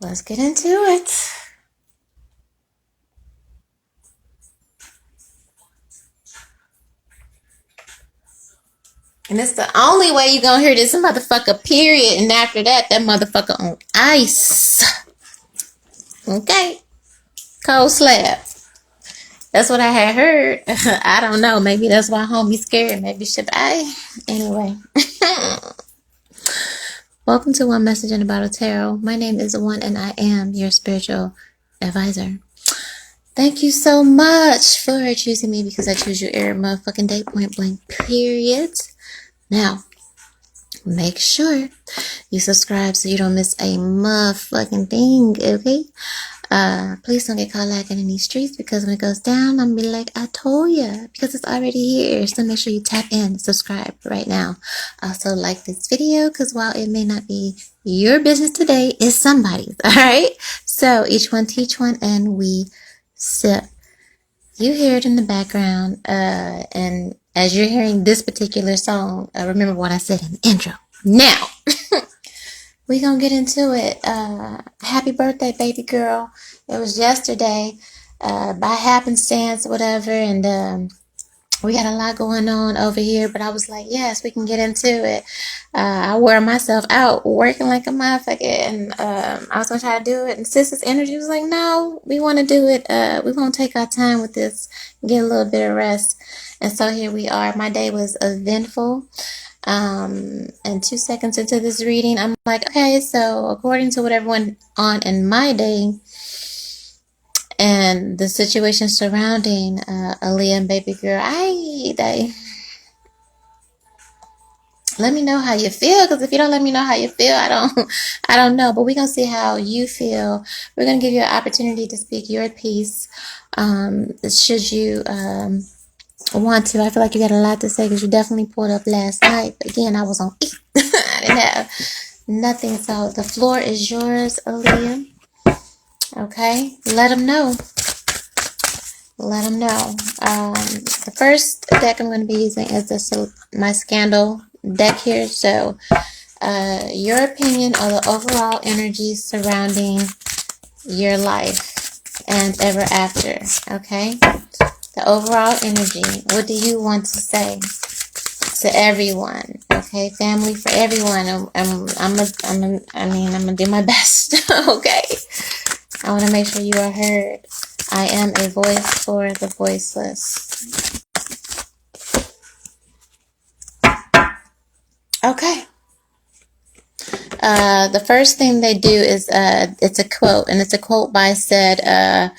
let's get into it. And it's the only way you're gonna hear this motherfucker, period. And after that, that motherfucker on ice. Okay? Cold slab. That's what I had heard. I don't know. Maybe that's why homie's scared. Maybe should I? Anyway. Welcome to One Message in a Bottle Tarot. My name is O.N.E and I am your spiritual advisor. Thank you so much for choosing me because I choose you every motherfucking day, point blank, period. Now, make sure you subscribe so you don't miss a motherfucking thing, okay? Please don't get caught lacking in these streets because when it goes down, I'm gonna be like, I told ya, because it's already here. So make sure you tap in, subscribe right now. Also like this video because while it may not be your business today, it's somebody's, all right? So each one teach one and we sip. You hear it in the background, and as you're hearing this particular song, remember what I said in the intro. Now, we gonna get into it. Happy birthday, baby girl. It was yesterday, by happenstance, whatever, and we got a lot going on over here, but I was like, yes, we can get into it. I wore myself out working like a motherfucker, and I was gonna try to do it, and Sister's energy was like, no, we want to do it. We want to take our time with this, get a little bit of rest, and so here we are. My day was eventful. And 2 seconds into this reading, I'm like, okay, so according to what everyone on in my day and the situation surrounding Aaliyah and Babygirl, let me know how you feel, because if you don't let me know how you feel, I don't know. But we're gonna see how you feel. We're gonna give you an opportunity to speak your piece. Should you want to? I feel like you got a lot to say because you definitely pulled up last night. But again, I was on E. I didn't have nothing. So the floor is yours, Aaliyah. Okay, let them know. Let them know. The first deck I'm going to be using is my Scandal deck here. So, your opinion of the overall energy surrounding your life and ever after. Okay, the overall energy. What do you want to say to everyone? Okay, family, for everyone. I'm gonna do my best. Okay, I want to make sure you are heard. I am a voice for the voiceless. Okay. The first thing they do is it's a quote, and it's a quote by said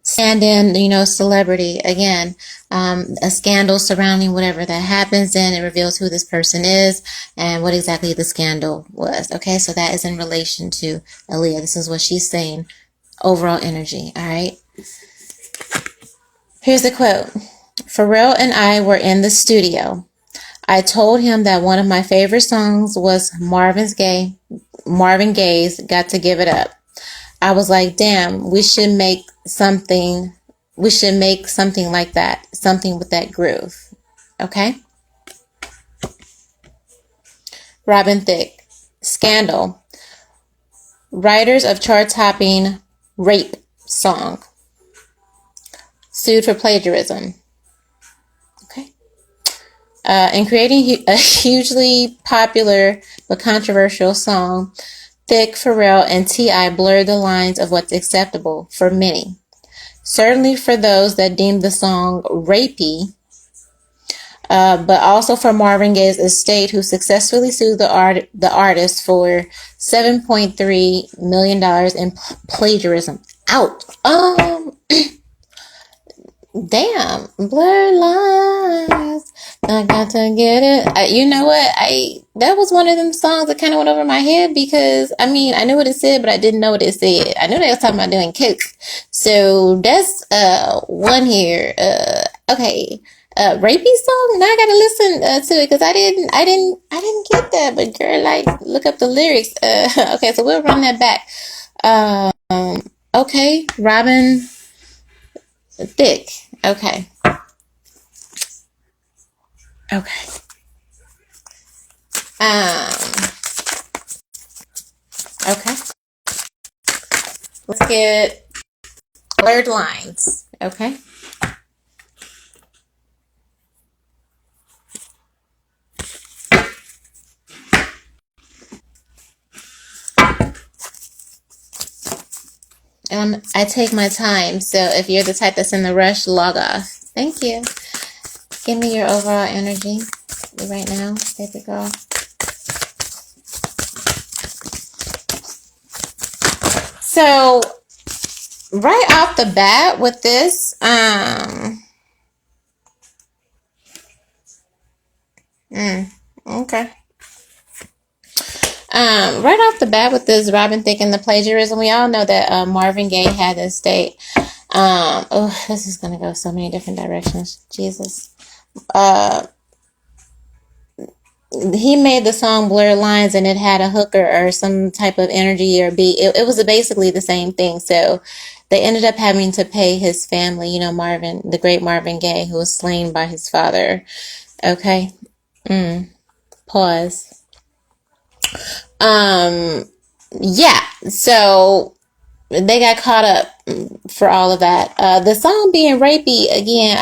stand-in, celebrity. Again, a scandal surrounding whatever that happens, and it reveals who this person is and what exactly the scandal was. Okay, so that is in relation to Aaliyah. This is what she's saying. Overall energy. All right. Here's the quote. Pharrell and I were in the studio. I told him that one of my favorite songs was Marvin Gaye's Got to Give It Up. I was like, damn, we should make something like that, something with that groove. Okay? Robin Thicke, Scandal, writers of chart-topping rape song, sued for plagiarism. In creating a hugely popular but controversial song, Thicke, Pharrell, and T.I. blurred the lines of what's acceptable for many. Certainly for those that deemed the song rapey, but also for Marvin Gaye's estate, who successfully sued the artist for $7.3 million in plagiarism. Out. Damn, blurred lines. I got to get it. You know what? That was one of them songs that kind of went over my head because I knew what it said, but I didn't know what it said. I knew they was talking about doing coke. So that's one here. Okay. Rapey song. Now I gotta listen to it because I didn't get that. But girl, look up the lyrics. Okay, so we'll run that back. Okay, Robin Thicke. Okay. Okay. Okay. pocket, blurred lines. Okay. I take my time, so if you're the type that's in the rush, log off. Thank you. Give me your overall energy right now, baby girl. So, right off the bat with this, okay. Right off the bat with this Robin Thicke and the plagiarism, we all know that Marvin Gaye had this state. Oh, this is gonna go so many different directions. Jesus. He made the song Blurred Lines, and it had a hooker or some type of energy or beat. It was basically the same thing. So they ended up having to pay his family, you know, Marvin, the great Marvin Gaye, who was slain by his father. Okay. Pause. Yeah. So they got caught up for all of that. The song being rapey, again,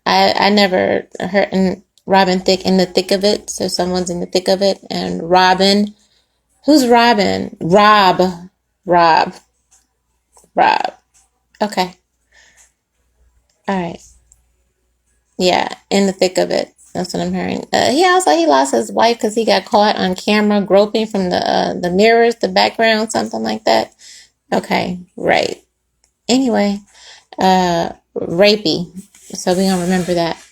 I never heard Robin Thicke in the thick of it. So someone's in the thick of it. And Robin, who's Robin? Rob. Okay. All right. Yeah, in the thick of it. That's what I'm hearing. He lost his wife because he got caught on camera groping from the mirrors, the background, something like that. Okay, right. Anyway, rapey. So we gonna remember that.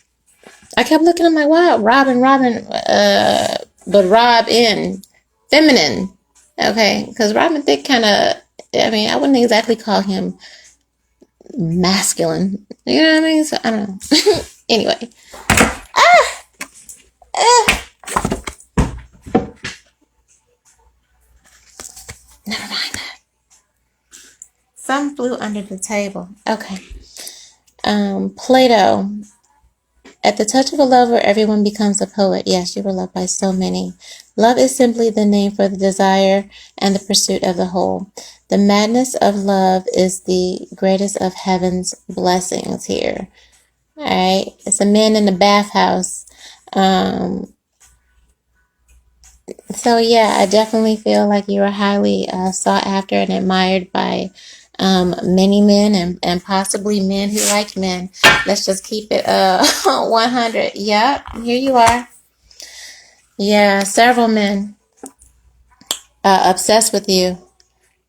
I kept looking at my wow, Robin, but Rob in feminine. Okay, because Robin Thicke kind of. I mean, I wouldn't exactly call him masculine. You know what I mean? So I don't know. Anyway. Never mind that. Some flew under the table. Okay. Plato. At the touch of a lover, everyone becomes a poet. Yes, you were loved by so many. Love is simply the name for the desire and the pursuit of the whole. The madness of love is the greatest of heaven's blessings here. All right. It's a man in the bathhouse. So yeah, I definitely feel like you are highly sought after and admired by many men and possibly men who like men. Let's just keep it 100. Yep, here you are. Yeah, several men obsessed with you.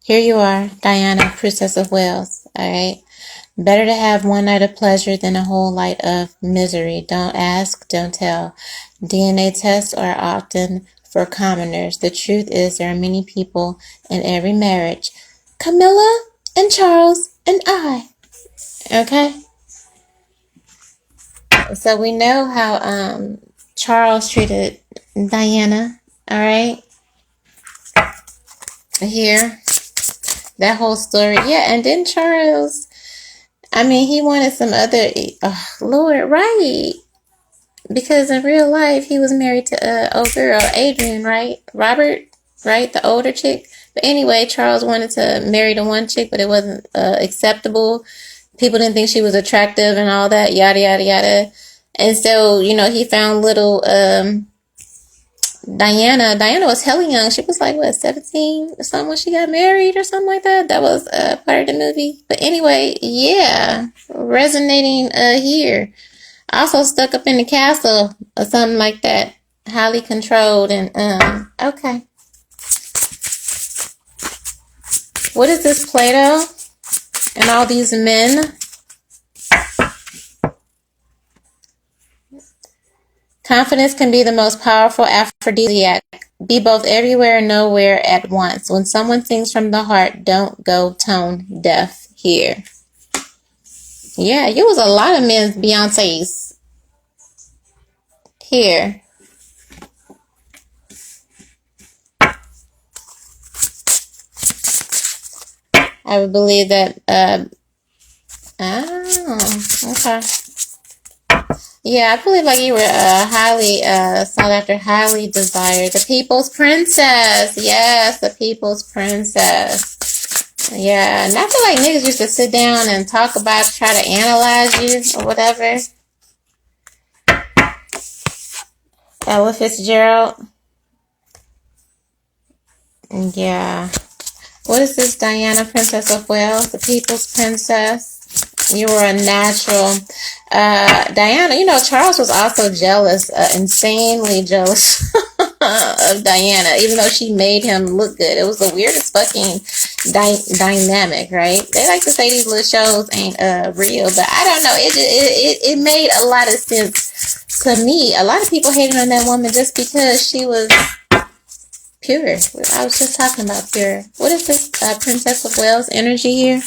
Here you are, Diana, Princess of Wales. All right. Better to have one night of pleasure than a whole night of misery. Don't ask, don't tell. DNA tests are often for commoners. The truth is there are many people in every marriage. Camilla and Charles and I. Okay? So we know how Charles treated Diana. All right? Here. That whole story. Yeah, and then Charles, I mean, he wanted some other, Lord, right? Because in real life, he was married to old girl, Adrian, right? Robert, right? The older chick. But anyway, Charles wanted to marry the one chick, but it wasn't acceptable. People didn't think she was attractive and all that, yada, yada, yada. And so, you know, he found little Diana. Diana was hella young. She was like, what, 17 or something when she got married or something like that. That was part of the movie. But anyway, yeah, resonating here. Also stuck up in the castle or something like that. Highly controlled and okay. What is this, Plato? And all these men? Confidence can be the most powerful aphrodisiac. Be both everywhere and nowhere at once. When someone sings from the heart, don't go tone deaf here. Yeah, you was a lot of men's Beyonce's here. I would believe that. Okay. Yeah, I believe like you were highly sought after, highly desired. The people's princess. Yes, the people's princess. Yeah, and I feel like niggas used to sit down and talk about, try to analyze you or whatever. Ella Fitzgerald. Yeah. What is this, Diana, Princess of Wales, the People's Princess? You were a natural. Diana, you know, Charles was also jealous, insanely jealous of Diana, even though she made him look good. It was the weirdest fucking dynamic, right? They like to say these little shows ain't real, but I don't know. It made a lot of sense to me. A lot of people hated on that woman just because she was pure. I was just talking about pure. What is this, Princess of Wales energy here?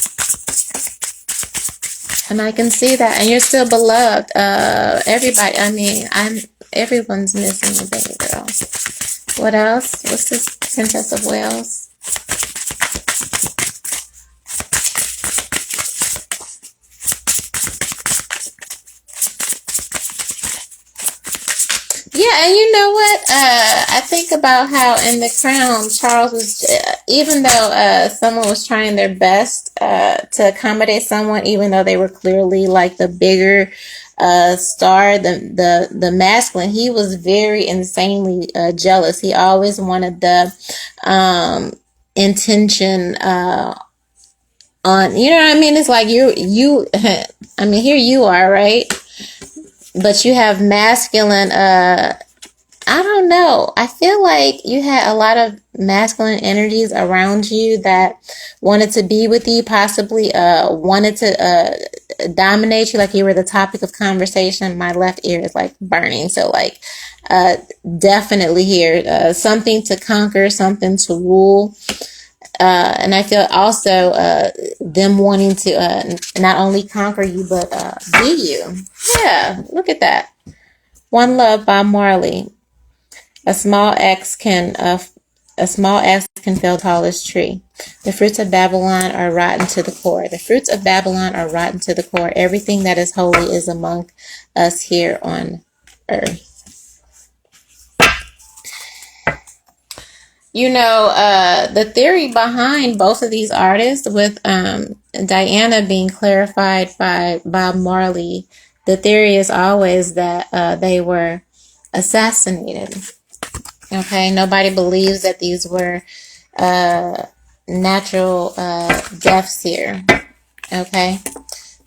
And I can see that. And you're still beloved. Everybody, I mean, everyone's missing a baby girl. What else? What's this, Princess of Wales? Yeah, and you know what? I think about how in The Crown, Charles was, even though someone was trying their best to accommodate someone, even though they were clearly like the bigger star, the masculine, he was very insanely jealous. He always wanted the intention on, you know what I mean? It's like I mean, here you are, right? But you have masculine, I don't know. I feel like you had a lot of masculine energies around you that wanted to be with you, possibly wanted to dominate you, like you were the topic of conversation. My left ear is like burning. So like definitely here, something to conquer, something to rule. And I feel also them wanting to not only conquer you, but be you. Yeah, look at that. One Love by Marley. A small axe can fell the tallest tree. The fruits of Babylon are rotten to the core. The fruits of Babylon are rotten to the core. Everything that is holy is among us here on earth. You know, the theory behind both of these artists, with Diana being clarified by Bob Marley, the theory is always that they were assassinated. Okay, nobody believes that these were natural deaths here. Okay,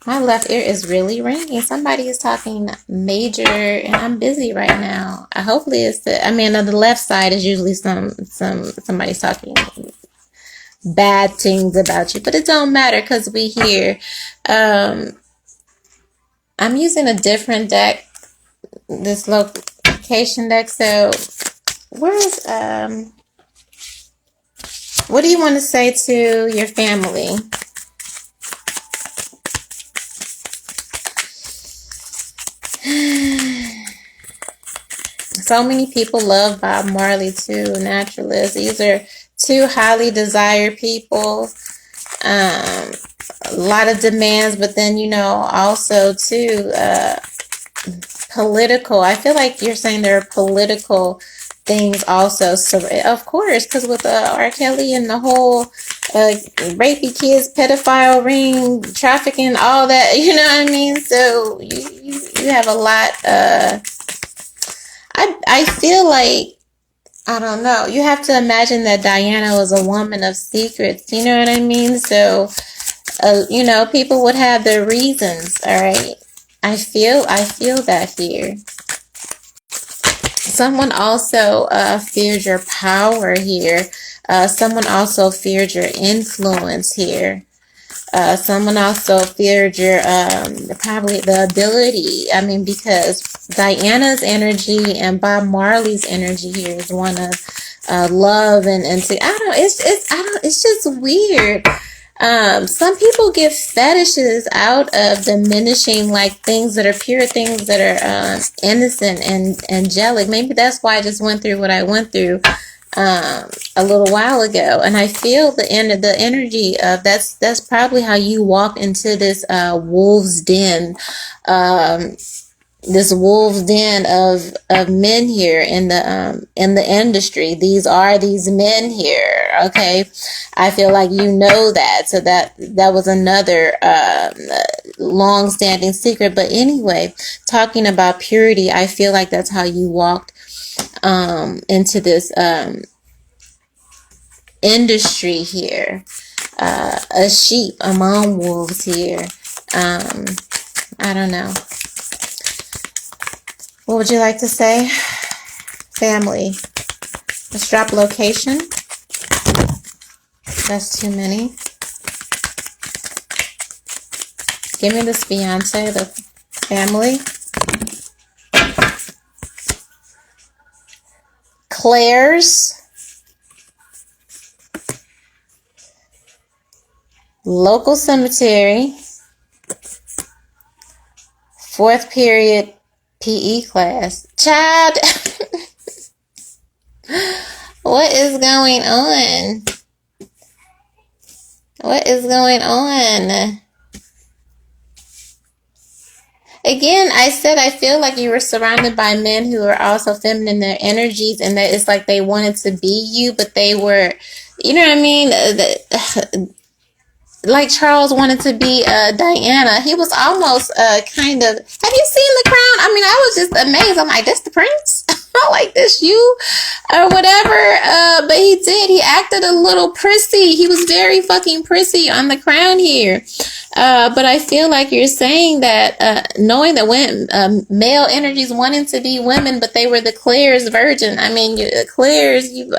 my left ear is really ringing. Somebody is talking major, and I'm busy right now. Hopefully, it's on the left side is usually somebody's talking bad things about you, but it don't matter because we here. I'm using a different deck, this location deck. So, where's what do you want to say to your family? So many people love Bob Marley too, naturalists. These are two highly desired people. A lot of demands, but then, you know, also too, political. I feel like you're saying there are political things also. So, of course, because with R. Kelly and the whole rapey kids, pedophile ring, trafficking, all that, you know what I mean? So you have a lot. I feel like, I don't know. You have to imagine that Diana was a woman of secrets. You know what I mean? So, you know, people would have their reasons. All right. I feel that here. Someone also feared your power here. Someone also feared your influence here. Someone also feared your probably the ability. I mean, because Diana's energy and Bob Marley's energy here is one of love and I don't. It's just weird. Some people get fetishes out of diminishing like things that are pure, things that are innocent and angelic. Maybe that's why I just went through what I went through a little while ago, and I feel the energy of that's probably how you walk into this wolf's den, this wolves den of men here in the industry. These are these men here. Okay, I feel like you know that. So that was another long-standing secret. But anyway, talking about purity, I feel like that's how you walked into this industry here. A sheep among wolves here. I don't know. What would you like to say? Family. Let's drop location. That's too many. Give me this Beyonce, the family. Claire's. Local cemetery. 4th period PE class. Child. What is going on? What is going on? Again, I said I feel like you were surrounded by men who are also feminine in their energies, and that it's like they wanted to be you, but they were, you know what I mean? Like Charles wanted to be Diana. He was almost kind of. Have you seen The Crown? I mean, I was just amazed. I'm like, this the prince? Like this you or whatever. But he did. He acted a little prissy. He was very fucking prissy on The Crown here. But I feel like you're saying that knowing that when male energies wanting to be women, but they were the Claire's virgin. I mean, Claire's you.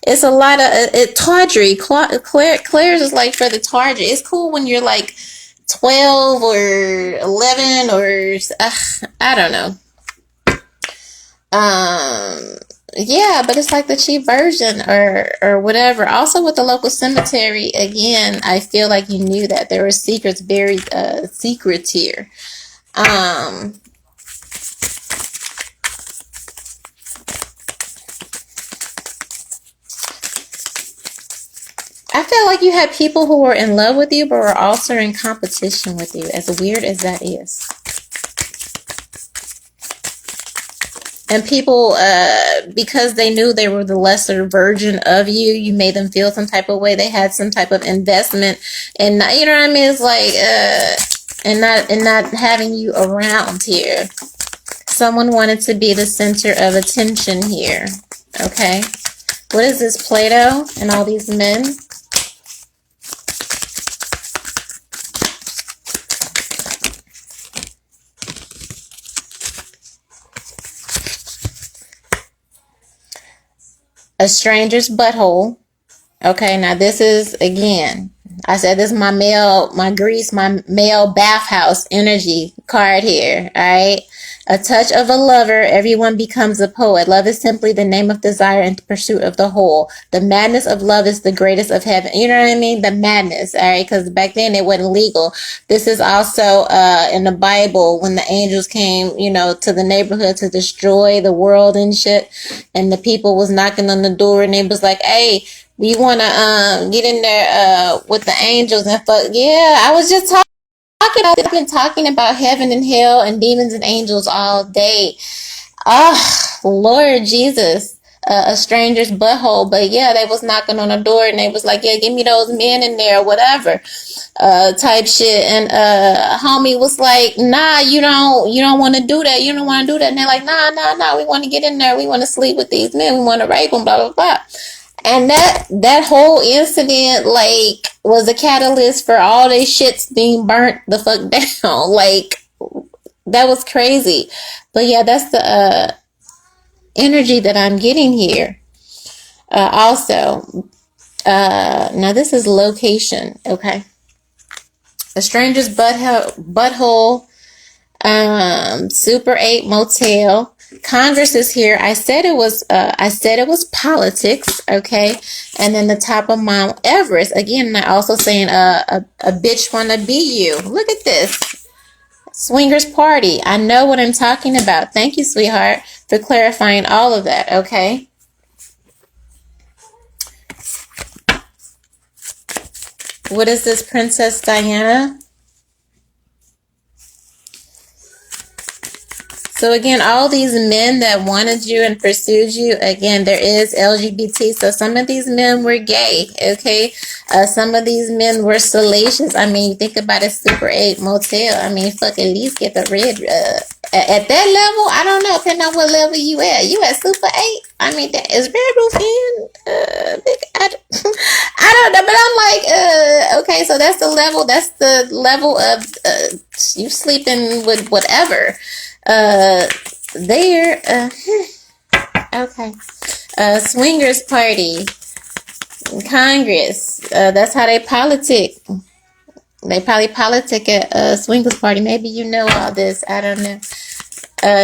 It's a lot of tawdry. Claire's is like for the tawdry. It's cool when you're like 12 or 11 or I don't know. Yeah, but it's like the cheap version or whatever. Also with the local cemetery, again, I feel like you knew that there were secrets buried, secrets here. I feel like you had people who were in love with you, but were also in competition with you, as weird as that is. And people, because they knew they were the lesser version of you, you made them feel some type of way. They had some type of investment, and you know what I mean. It's like, and not having you around here. Someone wanted to be the center of attention here. Okay, what is this, Plato and all these men? A stranger's butthole. Okay, now this is, again, I said this is my male bathhouse energy card here, alright? A touch of a lover, everyone becomes a poet. Love is simply the name of desire and pursuit of the whole. The madness of love is the greatest of heaven. You know what I mean? The madness, alright? Because back then it wasn't legal. This is also in the Bible when the angels came, you know, to the neighborhood to destroy the world and shit. And the people was knocking on the door and they was like, hey, you want to get in there with the angels and fuck? Yeah, I was just talking about this. I've been talking about heaven and hell and demons and angels all day. Lord Jesus. A stranger's butthole. But yeah, they was knocking on the door and they was like, yeah, give me those men in there or whatever. Type shit. And homie was like, nah, you don't want to do that. You don't want to do that. And they're like, nah, we want to get in there. We want to sleep with these men. We want to rape them, blah, blah, blah. And that whole incident, like, was a catalyst for all they shits being burnt the fuck down. Like, that was crazy. But yeah, that's the energy that I'm getting here. Also, now this is location, okay? A stranger's butthole, Super 8 motel. Congress is here. I said it was politics, okay? And then the top of Mount Everest. Again, I'm also saying a bitch wanna be you. Look at this. Swingers party. I know what I'm talking about. Thank you, sweetheart, for clarifying all of that, okay? What is this, Princess Diana? So again, all these men that wanted you and pursued you, again, there is LGBT. So some of these men were gay, okay? Some of these men were salacious. I mean, you think about it, Super 8 motel. I mean, fuck, at least get the red. At that level, I don't know, depending on what level you at. You at Super 8? I mean, that is Red Roof in? I don't know, but I'm like, okay, so that's the level. That's the level of you sleeping with whatever. There. Okay. Swingers party, Congress. That's how they politic. They probably politic at a swingers party. Maybe you know all this. I don't know.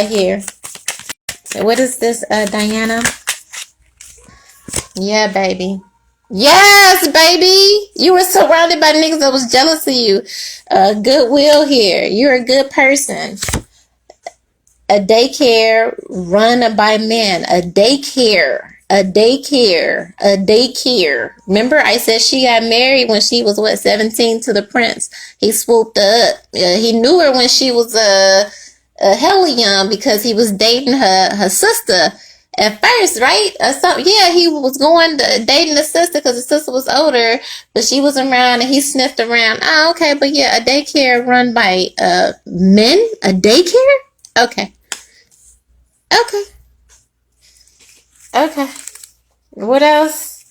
Here. What is this, Diana? Yeah, baby. Yes, baby. You were surrounded by niggas that was jealous of you. Goodwill here. You're a good person. A daycare run by men. A daycare. A daycare. A daycare. Remember, I said she got married when she was, what, 17 to the prince. He swooped her up. He knew her when she was hella young because he was dating her sister at first, right? Yeah, he was going to dating the sister because the sister was older, but she was around and he sniffed around. Oh, okay, but yeah, a daycare run by men? A daycare? Okay. Okay. Okay. What else?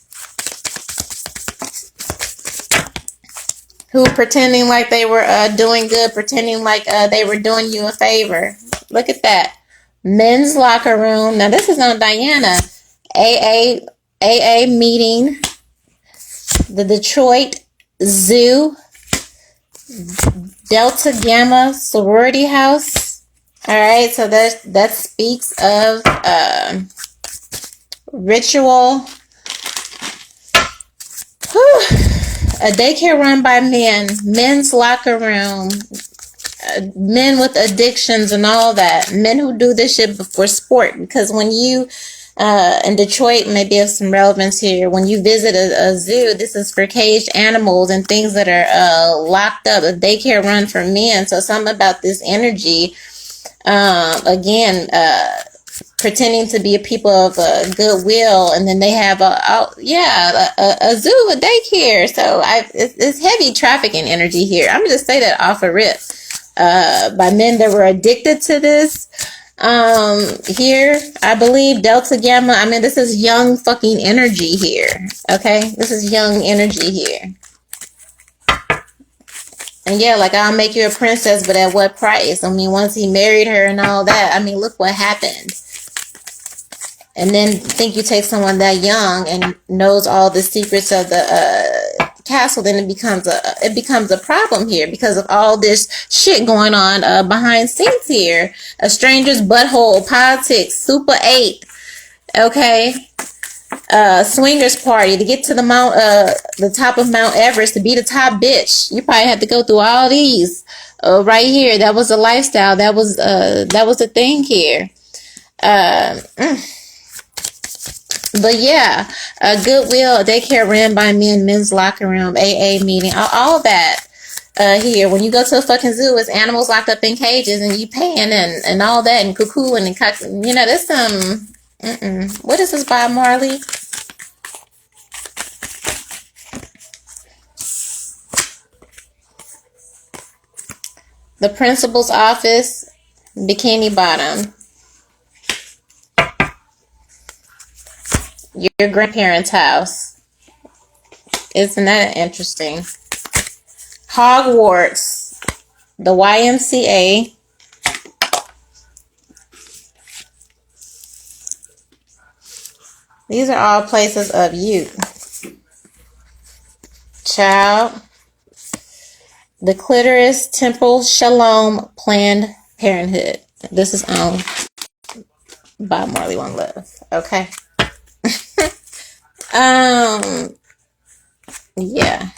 Who pretending like they were doing good, pretending like they were doing you a favor. Look at that. Men's locker room. Now this is on Diana. AA meeting. The Detroit Zoo. Delta Gamma sorority house. All right, so that speaks of ritual. Whew. A daycare run by men, men's locker room, men with addictions and all that, men who do this shit for sport. Because when you in Detroit, maybe have some relevance here, when you visit a zoo, this is for caged animals and things that are locked up. A daycare run for men. So something about this energy, again, pretending to be a people of goodwill, and then they have a zoo, a daycare. So it's heavy trafficking energy here. I'm gonna just say that off a rip. By men that were addicted to this. Here, I believe Delta Gamma. I mean, this is young fucking energy here. Okay, this is young energy here. And yeah, like, I'll make you a princess, but at what price? I mean, once he married her and all that, I mean, look what happened. And then think you take someone that young and knows all the secrets of the castle, then it becomes a problem here because of all this shit going on behind scenes here. A stranger's butthole, politics, Super 8, okay, swingers party to get to the top of Mount Everest, to be the top bitch. You probably had to go through all these right here. That was a lifestyle. That was the thing here. But yeah, Goodwill, daycare ran by men, men's locker room, AA meeting, all that here. When you go to a fucking zoo, it's animals locked up in cages and you paying and all that and cuckooing and cock. You know, there's some. What is this, Bob Marley? The principal's office, Bikini Bottom. Your grandparents' house. Isn't that interesting? Hogwarts, the YMCA. These are all places of youth. Child. The Clitoris Temple Shalom Planned Parenthood. This is on Bob Marley One Love. Okay. Yeah.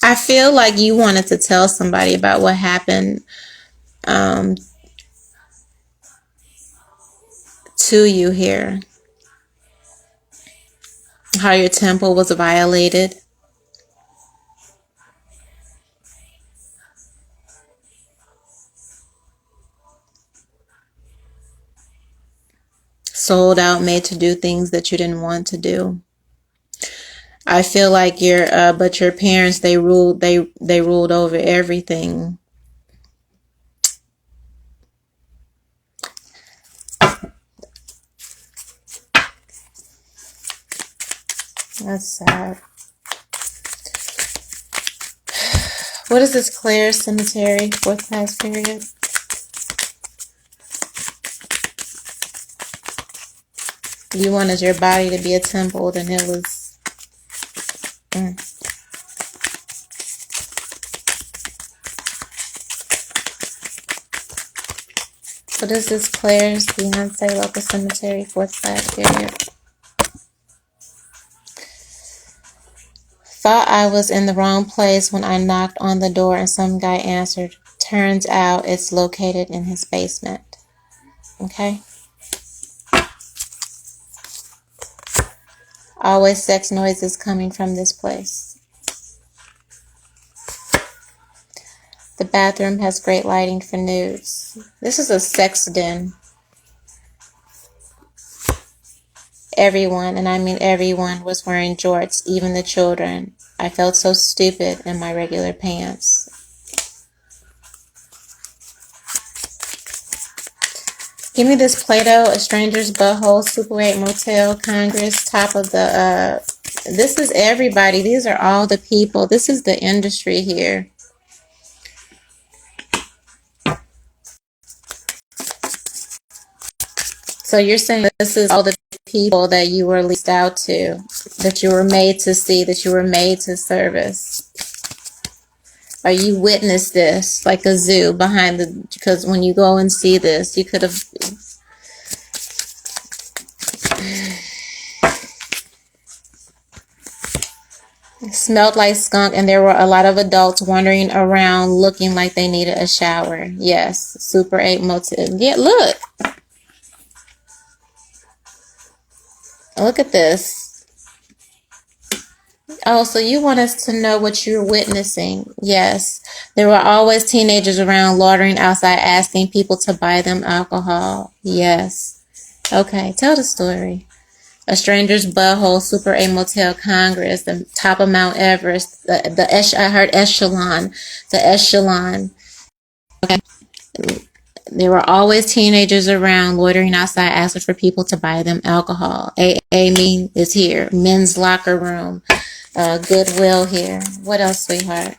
I feel like you wanted to tell somebody about what to you here. How your temple was violated. Sold out, made to do things that you didn't want to do. I feel like but your parents, they ruled over everything. That's sad. What is this? Claire Cemetery, 4th class period. You wanted your body to be a temple, and it was... What is this? Claire's Beyonce local cemetery, 4th class period. Thought I was in the wrong place when I knocked on the door and some guy answered. Turns out it's located in his basement. Okay? Always sex noises coming from this place. The bathroom has great lighting for nudes. This is a sex den. Everyone, and I mean everyone, was wearing jorts, even the children. I felt so stupid in my regular pants. Give me this Play-Doh, A Stranger's Butthole, Super 8 Motel, Congress, top of the, this is everybody. These are all the people. This is the industry here. So you're saying this is all the people that you were leased out to, that you were made to see, that you were made to service. Or you witnessed this like a zoo behind the, because when you go and see this, you could have... Smelled like skunk, and there were a lot of adults wandering around looking like they needed a shower. Yes, Super 8 Motel. Yeah, look. Look at this. Oh, so you want us to know what you're witnessing. Yes. There were always teenagers around loitering outside asking people to buy them alcohol. Yes. Okay, tell the story. A Stranger's Butthole, Super 8 Motel, Congress, the top of Mount Everest, I heard Echelon, the Echelon. Okay. There were always teenagers around loitering outside asking for people to buy them alcohol. AA mean is here. Men's locker room. Goodwill here. What else, sweetheart?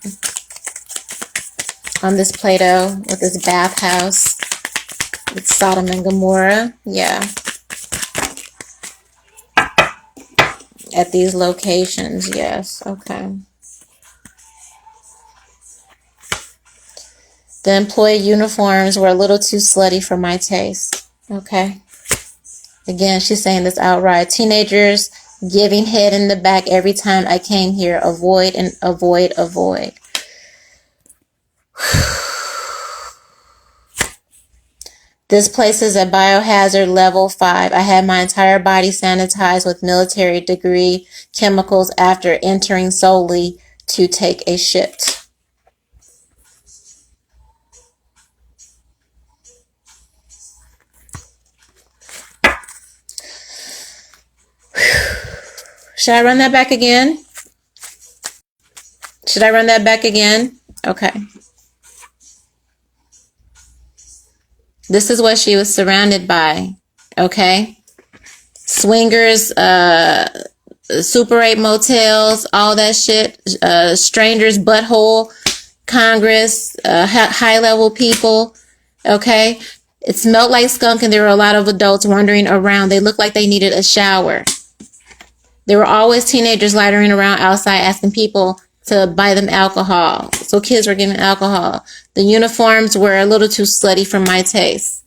On this Play-Doh with this bathhouse. With Sodom and Gomorrah. Yeah. At these locations, yes. Okay. The employee uniforms were a little too slutty for my taste. Okay. Again, she's saying this outright. Teenagers giving head in the back every time I came here. Avoid and avoid, avoid. This place is a biohazard level 5. I had my entire body sanitized with military degree chemicals after entering solely to take a shit. Should I run that back again? Should I run that back again? Okay. This is what she was surrounded by. Okay. Swingers, Super 8 motels, all that shit. Strangers, butthole, Congress, high level people. Okay. It smelled like skunk, and there were a lot of adults wandering around. They looked like they needed a shower. There were always teenagers loitering around outside asking people to buy them alcohol. So kids were getting alcohol. The uniforms were a little too slutty for my taste.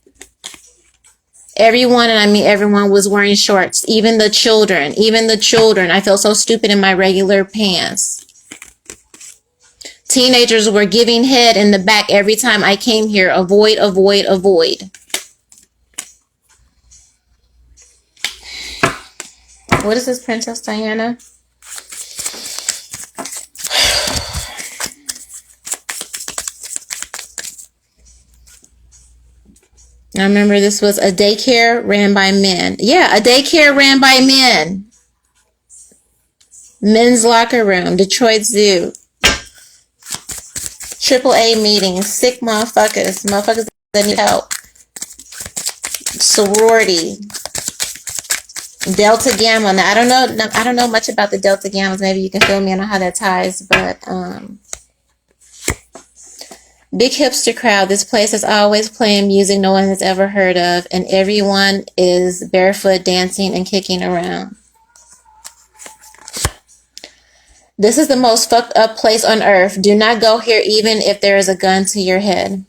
Everyone, and I mean everyone, was wearing shorts. Even the children. Even the children. I felt so stupid in my regular pants. Teenagers were giving head in the back every time I came here. Avoid, avoid, avoid. What is this, Princess Diana? I remember this was a daycare ran by men. Yeah, a daycare ran by men. Men's locker room, Detroit Zoo. AAA meetings, sick motherfuckers. Motherfuckers that need help. Sorority. Delta Gamma. Now, I don't know much about the Delta Gammas. Maybe you can fill me in on how that ties, but big hipster crowd. This place is always playing music no one has ever heard of, and everyone is barefoot dancing and kicking around. This is the most fucked up place on earth. Do not go here even if there is a gun to your head.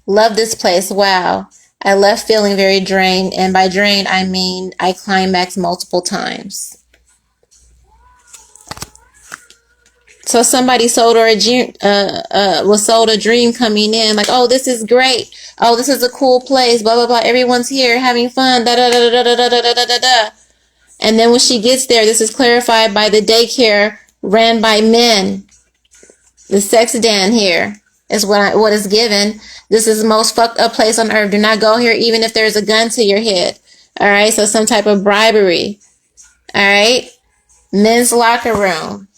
Love this place. Wow. I left feeling very drained, and by drained I mean I climaxed multiple times. So somebody sold her was sold a dream coming in, like, oh, this is great. Oh, this is a cool place. Blah blah blah. Everyone's here having fun. Da da da da da da da da da da. And then when she gets there, this is clarified by the daycare ran by men. The sex den here is what is given. This is the most fucked up place on earth. Do not go here even if there's a gun to your head. All right, so some type of bribery. All right, men's locker room.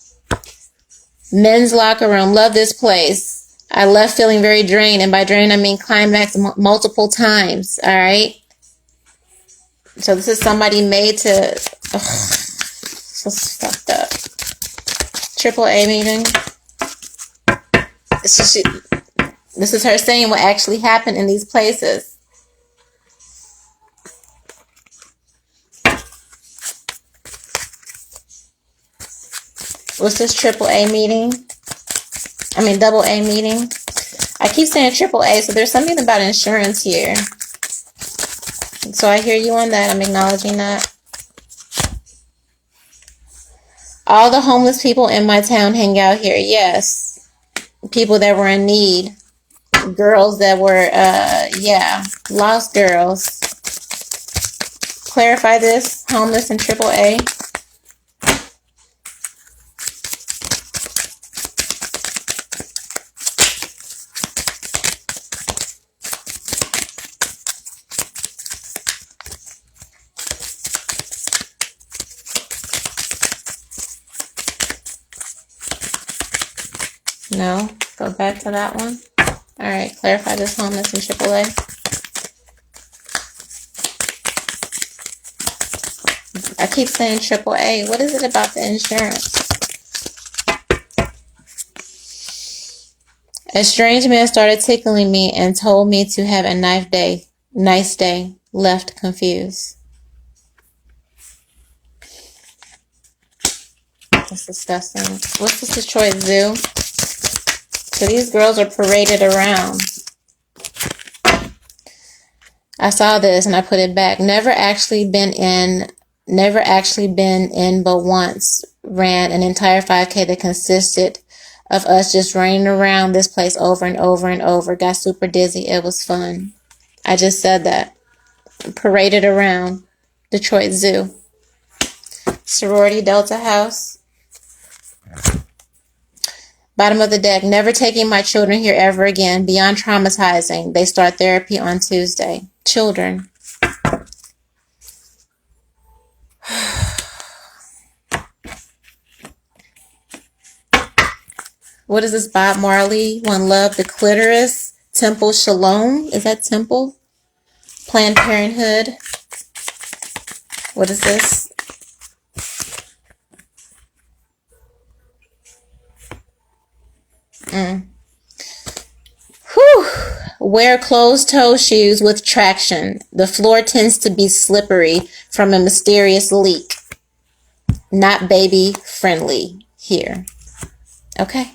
Men's locker room. Love this place. I left feeling very drained, and by drained I mean climax multiple times. All right. So this is somebody made to. Ugh, so fucked up. AAA meeting. This is her saying what actually happened in these places. What's this AAA meeting? I mean double A meeting. I keep saying AAA, so there's something about insurance here. So I hear you on that. I'm acknowledging that. All the homeless people in my town hang out here. Yes. People that were in need. Girls that were, lost girls. Clarify this. Homeless and AAA. No, go back to that one. All right, clarify this homeless and AAA. I keep saying AAA. What is it about the insurance? A strange man started tickling me and told me to have a nice day. Left confused. That's disgusting. What's this Detroit Zoo? So these girls are paraded around. I saw this and I put it back. Never actually been in, but once ran an entire 5K that consisted of us just running around this place over and over and over. Got super dizzy. It was fun. I just said that. Paraded around Detroit Zoo. Sorority Delta House. Bottom of the deck. Never taking my children here ever again. Beyond traumatizing. They start therapy on Tuesday. Children. What is this? Bob Marley. One Love. The Clitoris. Temple Shalom. Is that Temple? Planned Parenthood. What is this? Whew. Wear closed-toe shoes with traction. The floor tends to be slippery from a mysterious leak. Not baby friendly here. Okay.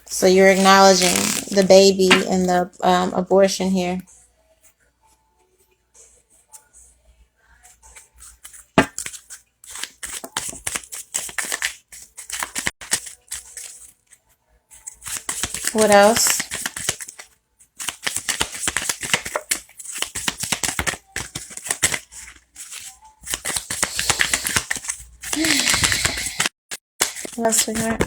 So you're acknowledging the baby and the abortion here. What else? Hello, sweetheart.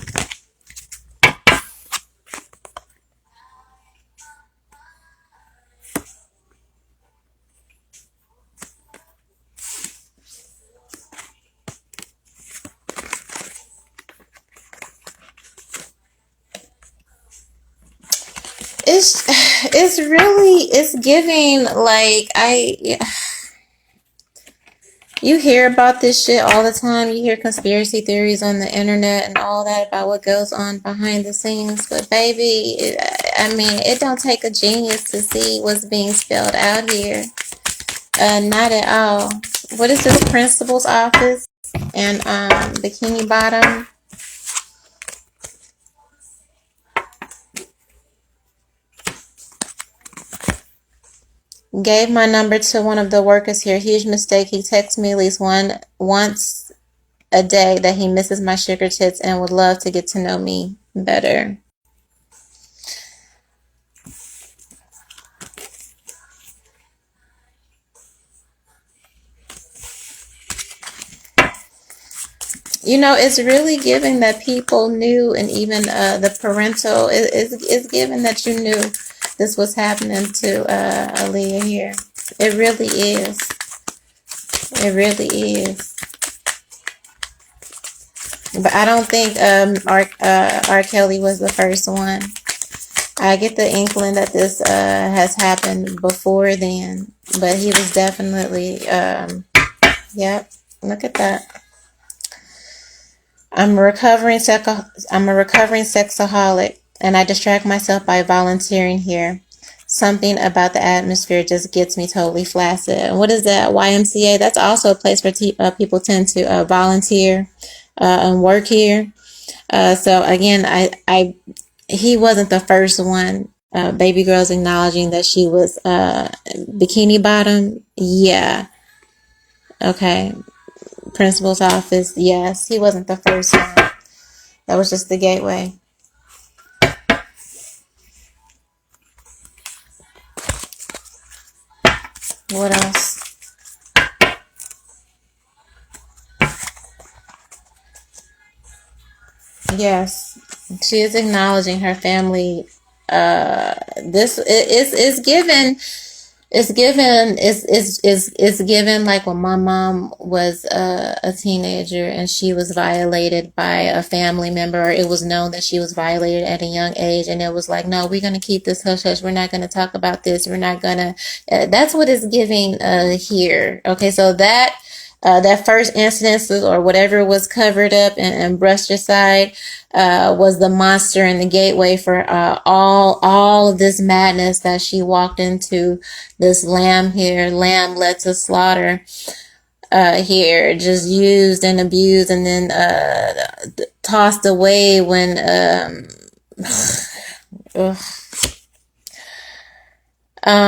It's giving like you hear about this shit all the time. You hear conspiracy theories on the internet and all that about what goes on behind the scenes. But baby, I mean, it don't take a genius to see what's being spelled out here. Not at all. What is this principal's office and Bikini Bottom? Gave my number to one of the workers here. Huge mistake. He texts me at least once a day that he misses my sugar tits and would love to get to know me better. You know, it's really given that people knew, and even the parental is given that you knew this was happening to Aaliyah here. It really is. It really is. But I don't think R. Kelly was the first one. I get the inkling that this has happened before then, but he was definitely, yep. Look at that. I'm a recovering sexaholic, and I distract myself by volunteering here. Something about the atmosphere just gets me totally flaccid. And what is that? YMCA? That's also a place where people tend to volunteer and work here. So again, he wasn't the first one. Babygirl's acknowledging that she was Bikini Bottom. Yeah. Okay. Principal's office. Yes, he wasn't the first one. That was just the gateway. What else? Yes, she is acknowledging her family. This is given. It's given like when my mom was a teenager and she was violated by a family member, or it was known that she was violated at a young age, and it was like, no, we're gonna keep this hush hush. We're not gonna talk about this. We're not gonna. That's what it's giving here. Okay, so that first incident or whatever was covered up and brushed aside was the monster and the gateway for all of this madness that she walked into. This lamb here, lamb led to slaughter here, just used and abused and then tossed away when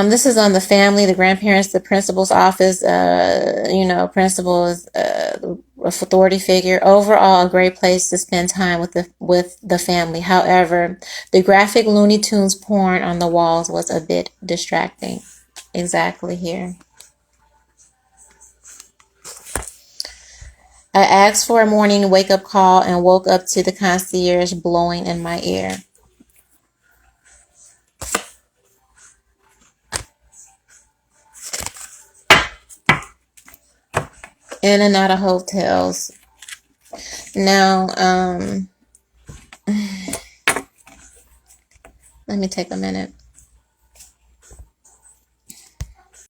this is on the family, the grandparents, the principal's office, principal is authority figure. Overall, a great place to spend time with the family. However, the graphic Looney Tunes porn on the walls was a bit distracting. Exactly here. I asked for a morning wake-up call and woke up to the concierge blowing in my ear. In and out of hotels. Now, let me take a minute.